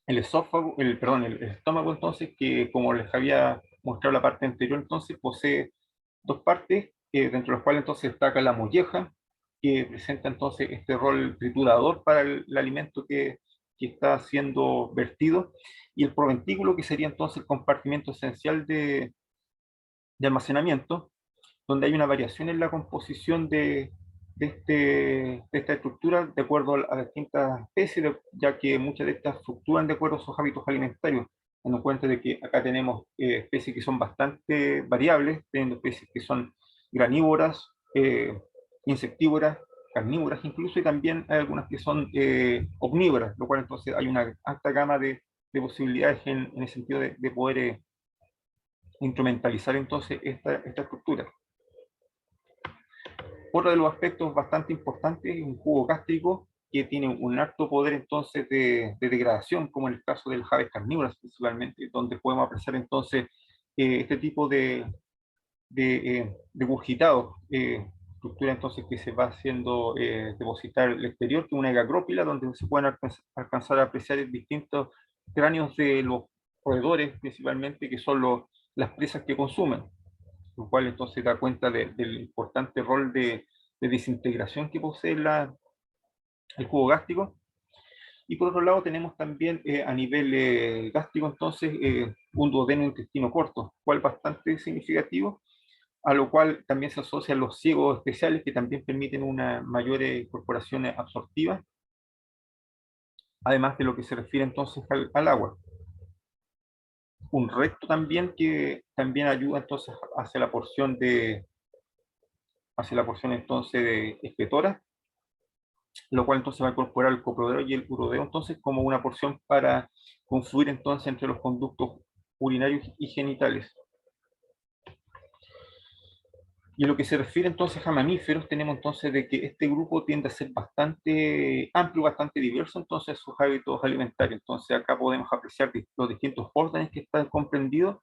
El esófago, perdón, el estómago entonces, que como les había mostrado la parte anterior, entonces posee dos partes, dentro de las cuales entonces destaca la molleja, que presenta entonces este rol triturador para el alimento que está siendo vertido, y el proventículo, que sería entonces el compartimento esencial de almacenamiento, donde hay una variación en la composición de esta estructura de acuerdo a distintas especies, ya que muchas de estas fluctúan de acuerdo a sus hábitos alimentarios, teniendo en cuenta de que acá tenemos especies que son bastante variables, teniendo especies que son granívoras, insectívoras, carnívoras incluso, y también hay algunas que son omnívoras, lo cual entonces hay una alta gama de posibilidades en el sentido de poder instrumentalizar entonces esta estructura. Otro de los aspectos bastante importantes es un jugo gástrico que tiene un alto poder entonces de degradación, como en el caso del Aves carnívoras principalmente, donde podemos apreciar entonces este tipo de gurgitado, estructura entonces que se va haciendo depositar el exterior, que es una gacrópila, donde se pueden alcanzar a apreciar distintos cráneos de los roedores principalmente, que son las presas que consumen, lo cual entonces da cuenta del importante rol de desintegración que posee el jugo gástrico. Y por otro lado tenemos también a nivel gástrico entonces un duodeno intestino corto, cual bastante significativo, a lo cual también se asocian los ciegos especiales que también permiten una mayor incorporación absortiva, además de lo que se refiere entonces al agua. Un recto también que también ayuda entonces hacia la porción entonces de excretora, lo cual entonces va a incorporar el coprodeo y el urodeo entonces como una porción para confluir entonces entre los conductos urinarios y genitales. Y en lo que se refiere entonces a mamíferos, tenemos entonces de que este grupo tiende a ser bastante amplio, bastante diverso entonces sus hábitos alimentarios. Entonces acá podemos apreciar los distintos órdenes que están comprendidos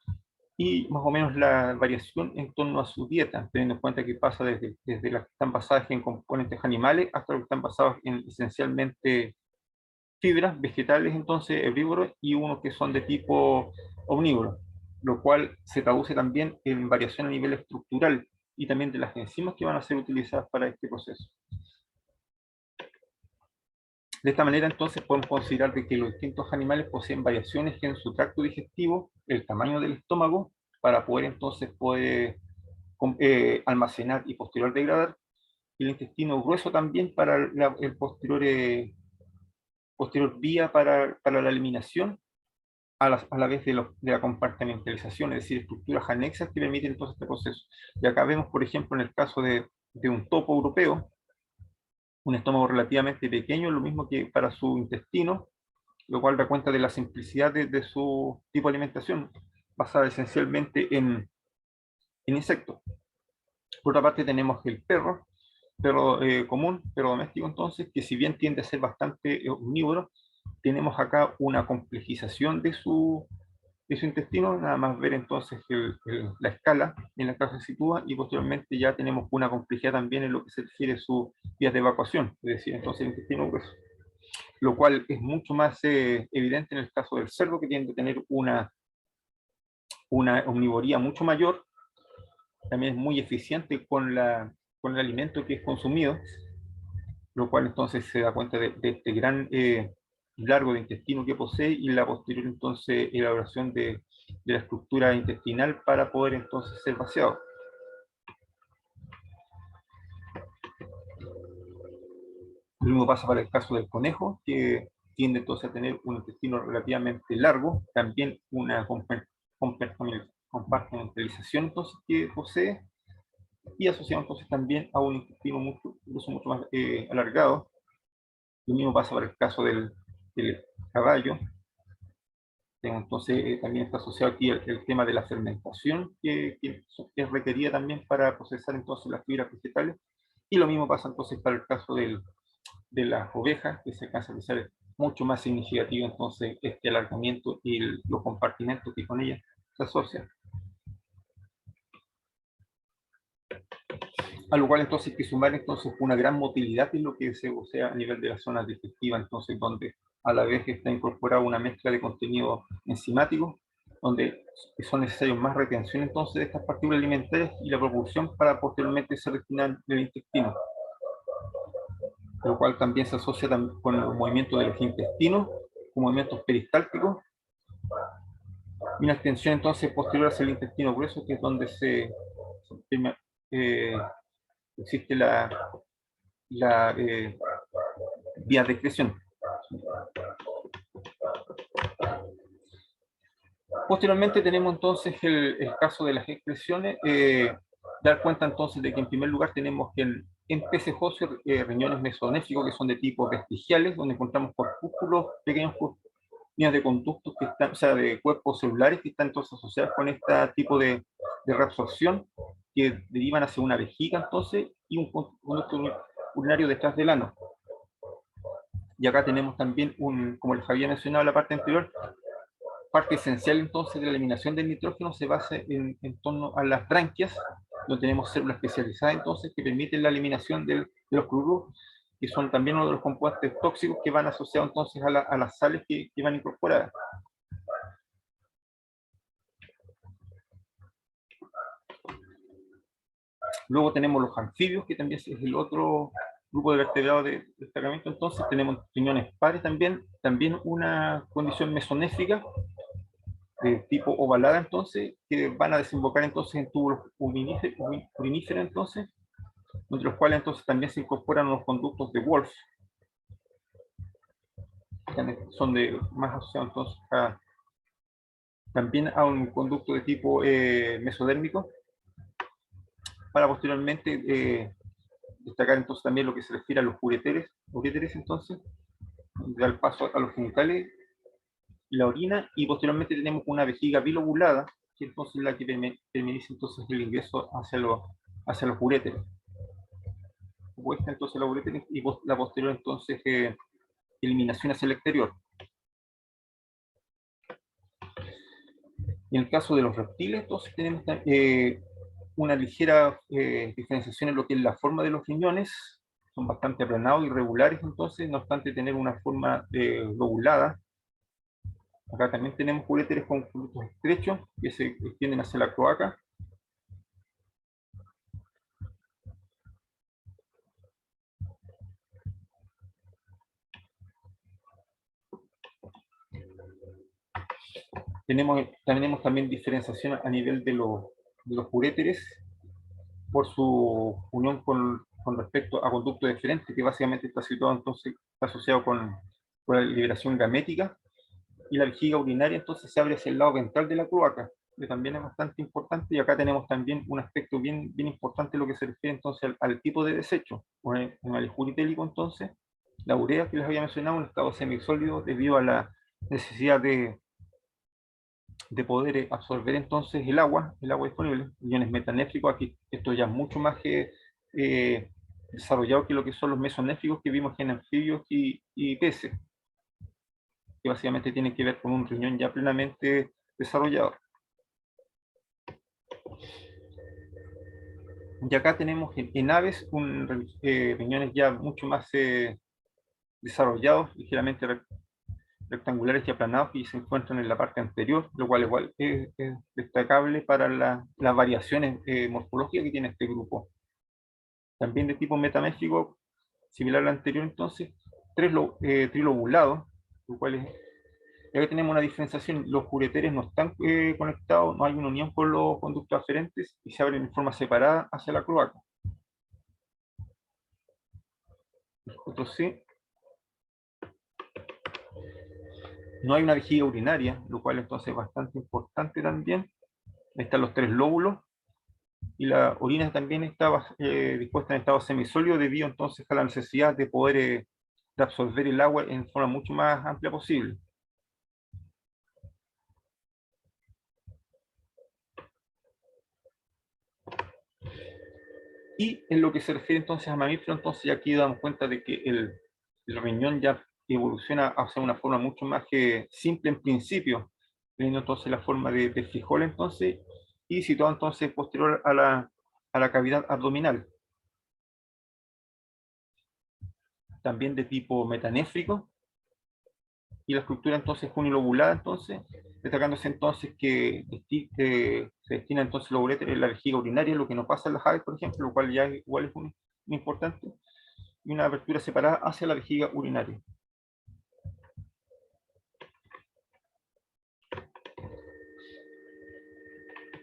y más o menos la variación en torno a su dieta, teniendo en cuenta que pasa desde las que están basadas en componentes animales hasta las que están basadas en esencialmente fibras, vegetales entonces herbívoros y unos que son de tipo omnívoro, lo cual se traduce también en variación a nivel estructural y también de las enzimas que van a ser utilizadas para este proceso. De esta manera entonces podemos considerar de que los distintos animales poseen variaciones en su tracto digestivo, el tamaño del estómago, para poder entonces almacenar y posterior degradar, y el intestino grueso también para el posterior vía para la eliminación, a la vez de la compartimentalización, es decir, estructuras anexas que permiten entonces este proceso. Y acá vemos, por ejemplo, en el caso de un topo europeo, un estómago relativamente pequeño, lo mismo que para su intestino, lo cual da cuenta de la simplicidad de su tipo de alimentación, basada esencialmente en insectos. Por otra parte tenemos el perro común, perro doméstico entonces, que si bien tiende a ser bastante omnívoro, tenemos acá una complejización de su intestino, nada más ver entonces la escala en la que se sitúa, y posteriormente ya tenemos una complejidad también en lo que se refiere a sus vías de evacuación, es decir, entonces el intestino grueso, lo cual es mucho más evidente en el caso del cerdo, que tiende a tener una omnivoría mucho mayor, también es muy eficiente con el alimento que es consumido, lo cual entonces se da cuenta de este gran largo de intestino que posee y la posterior entonces elaboración de la estructura intestinal para poder entonces ser vaciado. Lo mismo pasa para el caso del conejo, que tiende entonces a tener un intestino relativamente largo, también una compartimentalización entonces que posee, y asociado entonces también a un intestino incluso mucho más alargado. Lo mismo pasa para el caso del caballo. Entonces también está asociado aquí el tema de la fermentación que es requerida también para procesar entonces las fibras vegetales, y lo mismo pasa entonces para el caso de las ovejas, que se alcanza a ser mucho más significativo entonces este alargamiento y los compartimentos que con ellas se asocian. A lo cual entonces hay que sumar entonces una gran motilidad en lo que se posee a nivel de las zonas digestivas, entonces donde a la vez está incorporada una mezcla de contenido enzimático, donde son necesarios más retención entonces de estas partículas alimentarias y la propulsión para posteriormente ser destinada al intestino, lo cual también se asocia con los movimientos de los intestinos, con movimientos peristálticos, y una extensión entonces posterior hacia el intestino grueso, que es donde eh, existe la vía de excreción. Posteriormente tenemos entonces el caso de las excreciones, dar cuenta entonces de que en primer lugar tenemos que En peces óseos, riñones mesonéfricos que son de tipo vestigiales, donde encontramos corpúsculos, pequeños líneas de conductos que están, o sea, de cuerpos celulares que están entonces asociados con este tipo de reabsorción que derivan hacia una vejiga entonces y un conducto urinario detrás del ano. Y acá tenemos también, como les había mencionado en la parte anterior, parte esencial entonces de la eliminación del nitrógeno se basa en torno a las branquias, donde tenemos células especializadas entonces que permiten la eliminación de los cloruros, que son también uno de los compuestos tóxicos que van asociados entonces a las sales que van incorporadas. Luego tenemos los anfibios, que también es el otro grupo de vertebrados de destacamento. Entonces tenemos riñones pares también una condición mesonéfrica de tipo ovalada, entonces, que van a desembocar entonces en tubos uriníferos, entonces, entre los cuales entonces también se incorporan los conductos de Wolf, que son más asociados entonces también a un conducto de tipo mesodérmico, para posteriormente destacar entonces también lo que se refiere a los uréteres entonces, dar paso a los genitales y la orina, y posteriormente tenemos una vejiga bilobulada, que entonces es la que permite entonces el ingreso hacia los uréteres. Puesta entonces la uretra y la posterior entonces eliminación hacia el exterior. En el caso de los reptiles, entonces tenemos una ligera diferenciación en lo que es la forma de los riñones, son bastante aplanados y regulares entonces, no obstante tener una forma lobulada. Acá también tenemos uréteres con conductos estrechos que se extienden hacia la cloaca. Tenemos también diferenciación a nivel de los uréteres por su unión con respecto a conducto deferente, que básicamente está situado entonces, está asociado con la liberación gamética, y la vejiga urinaria entonces se abre hacia el lado ventral de la cloaca, que también es bastante importante, y acá tenemos también un aspecto bien importante lo que se refiere entonces al tipo de desecho. En el uritélico entonces, la urea que les había mencionado, un estado semisólido debido a la necesidad de poder absorber entonces el agua disponible, iones metanéfricos. Aquí esto ya es mucho más desarrollado que lo que son los mesonéfricos que vimos en anfibios y peces, que básicamente tienen que ver con un riñón ya plenamente desarrollado. Y acá tenemos en aves riñones ya mucho más desarrollados, ligeramente rectangulares y aplanados, y se encuentran en la parte anterior, lo cual igual es destacable para las variaciones morfológicas que tiene este grupo. También de tipo metamétrico, similar al anterior entonces, trilobulados, lo cual es, ya que tenemos una diferenciación, los ureteres no están conectados, no hay una unión con los conductos aferentes y se abren en forma separada hacia la cloaca. Otros sí. No hay una vejiga urinaria, lo cual entonces es bastante importante también. Están los tres lóbulos, y la orina también estaba dispuesta en estado semisólido debido entonces a la necesidad de poder de absorber el agua en forma mucho más amplia posible. Y en lo que se refiere entonces a mamíferos, entonces ya aquí damos cuenta de que el riñón ya evoluciona hacia una forma mucho más simple en principio, teniendo entonces la forma de frijol entonces, y situado entonces posterior a la cavidad abdominal. También de tipo metanéfrico, y la estructura entonces es unilobulada entonces, destacándose entonces que se destina entonces la uretra en la vejiga urinaria, lo que no pasa en las aves, por ejemplo, lo cual ya igual es muy importante, y una abertura separada hacia la vejiga urinaria.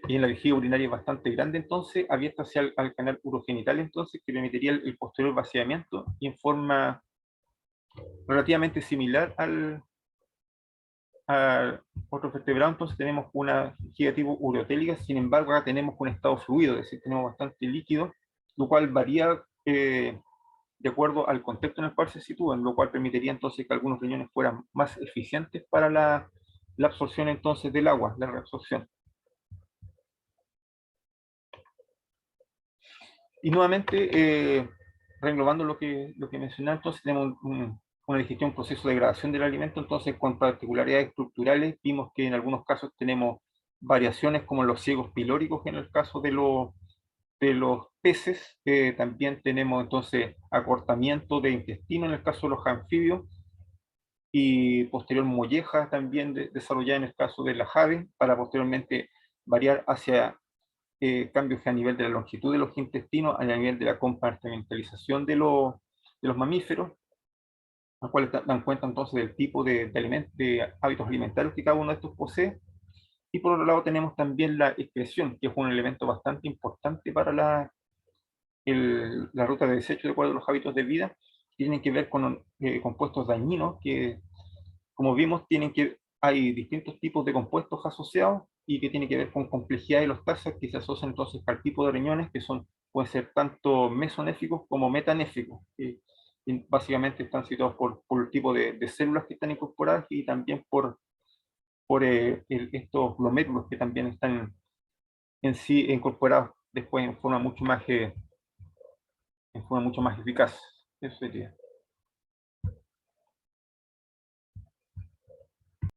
Y en la vejiga urinaria es bastante grande entonces, abierta hacia al canal urogenital entonces, que permitiría el posterior vaciamiento, y en forma relativamente similar a otros vertebrados. Entonces tenemos una vejiga tipo ureotélica, sin embargo acá tenemos un estado fluido, es decir, tenemos bastante líquido, lo cual varía de acuerdo al contexto en el cual se sitúan, lo cual permitiría entonces que algunos riñones fueran más eficientes para la absorción entonces del agua, la reabsorción. Y nuevamente, reenglobando lo que mencioné, entonces tenemos una digestión, un proceso de degradación del alimento, entonces con particularidades estructurales, vimos que en algunos casos tenemos variaciones como los ciegos pilóricos en el caso de los peces, también tenemos entonces acortamiento de intestino en el caso de los anfibios, y posterior molleja también desarrollada en el caso de las aves, para posteriormente variar hacia cambios que a nivel de la longitud de los intestinos, a nivel de la compartimentalización de los mamíferos, los cuales dan cuenta entonces del tipo de hábitos alimentarios que cada uno de estos posee. Y por otro lado tenemos también la excreción, que es un elemento bastante importante para la ruta de desecho de acuerdo a los hábitos de vida, que tienen que ver con compuestos dañinos que, como vimos, hay distintos tipos de compuestos asociados y que tiene que ver con complejidad de los tasas que se asocian entonces al tipo de riñones que pueden ser tanto mesonéficos como metanéficos, que básicamente están situados por el tipo de células que están incorporadas y también por estos glomérulos que también están en sí incorporados después en forma mucho más eficaz. Eso sería.